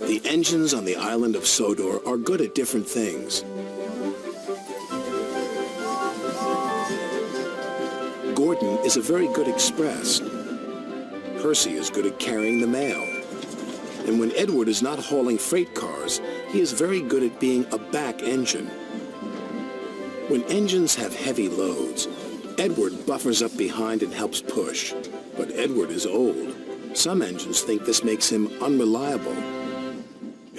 The engines on the island of Sodor are good at different things. Gordon is a very good express. Percy is good at carrying the mail. And when Edward is not hauling freight cars, he is very good at being a back engine. When engines have heavy loads, Edward buffers up behind and helps push. But Edward is old. Some engines think this makes him unreliable.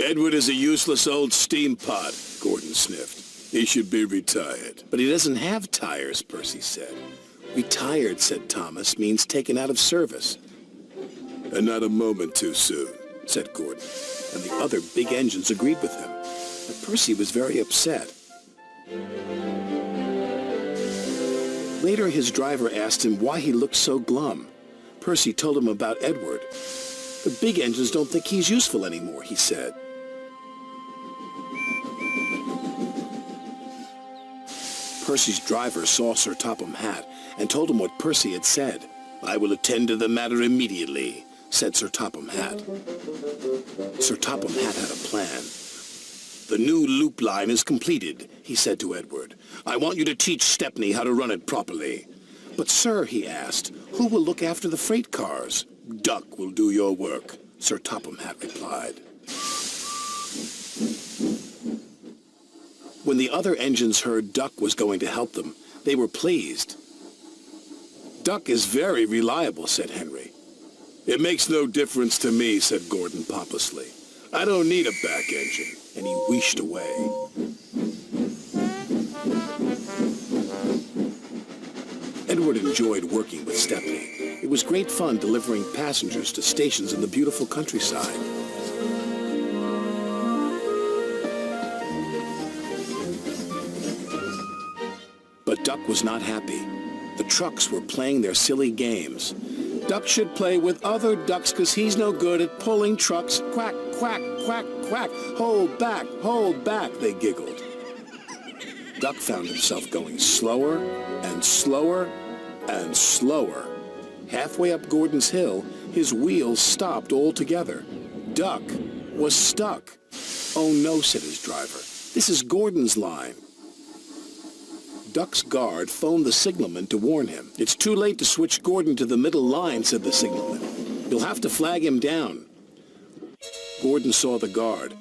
Edward is a useless old steam pot, Gordon sniffed. He should be retired. But he doesn't have tires, Percy said. Retired, said Thomas, means taken out of service. And not a moment too soon, said Gordon. And the other big engines agreed with him. But Percy was very upset. Later, his driver asked him why he looked so glum. Percy told him about Edward. The big engines don't think he's useful anymore, he said. Percy's driver saw Sir Topham Hatt and told him what Percy had said. I will attend to the matter immediately, said Sir Topham Hatt. Sir Topham Hatt had a plan. The new loop line is completed, he said to Edward. I want you to teach Stepney how to run it properly. But, sir, he asked, who will look after the freight cars? Duck will do your work, Sir Topham Hatt replied. When the other engines heard Duck was going to help them, they were pleased. Duck is very reliable, said Henry. It makes no difference to me, said Gordon pompously. I don't need a back engine. And he wheeshed away. Edward enjoyed working with Stepney. It was great fun delivering passengers to stations in the beautiful countryside. But Duck was not happy. The trucks were playing their silly games. Duck should play with other ducks because he's no good at pulling trucks. Quack, quack, quack, quack. Hold back, they giggled. Duck found himself going slower and slower and slower. Halfway up Gordon's hill, his wheels stopped altogether. Duck was stuck. Oh no, said his driver. This is Gordon's line. Duck's guard phoned the signalman to warn him. It's too late to switch Gordon to the middle line, said the signalman. You'll have to flag him down. Gordon saw the guard.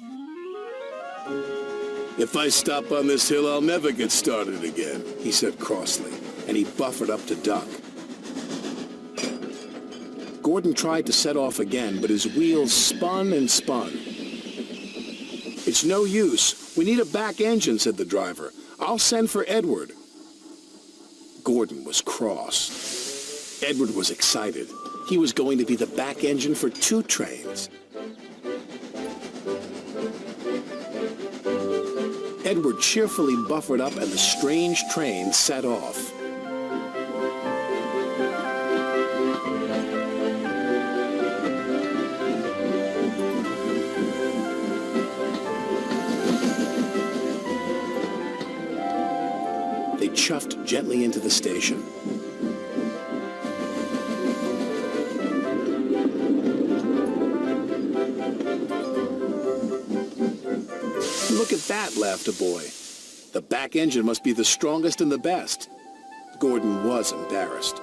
If I stop on this hill, I'll never get started again, he said crossly, and he buffered up to Duck. Gordon tried to set off again, but his wheels spun and spun. It's no use. We need a back engine, said the driver. I'll send for Edward. Gordon was cross. Edward was excited. He was going to be the back engine for 2 trains. Edward cheerfully buffered up and the strange train set off. They chuffed gently into the station. Look at that, laughed a boy. The back engine must be the strongest and the best. Gordon was embarrassed.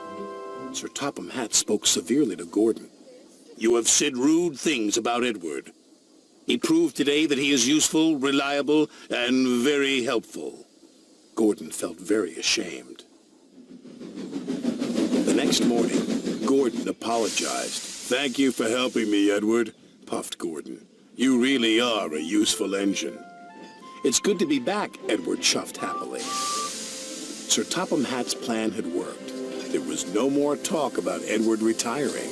Sir Topham Hatt spoke severely to Gordon. You have said rude things about Edward. He proved today that he is useful, reliable, and very helpful. Gordon felt very ashamed. The next morning, Gordon apologized. Thank you for helping me, Edward, puffed Gordon. You really are a useful engine. It's good to be back, Edward chuffed happily. Sir Topham Hatt's plan had worked. There was no more talk about Edward retiring.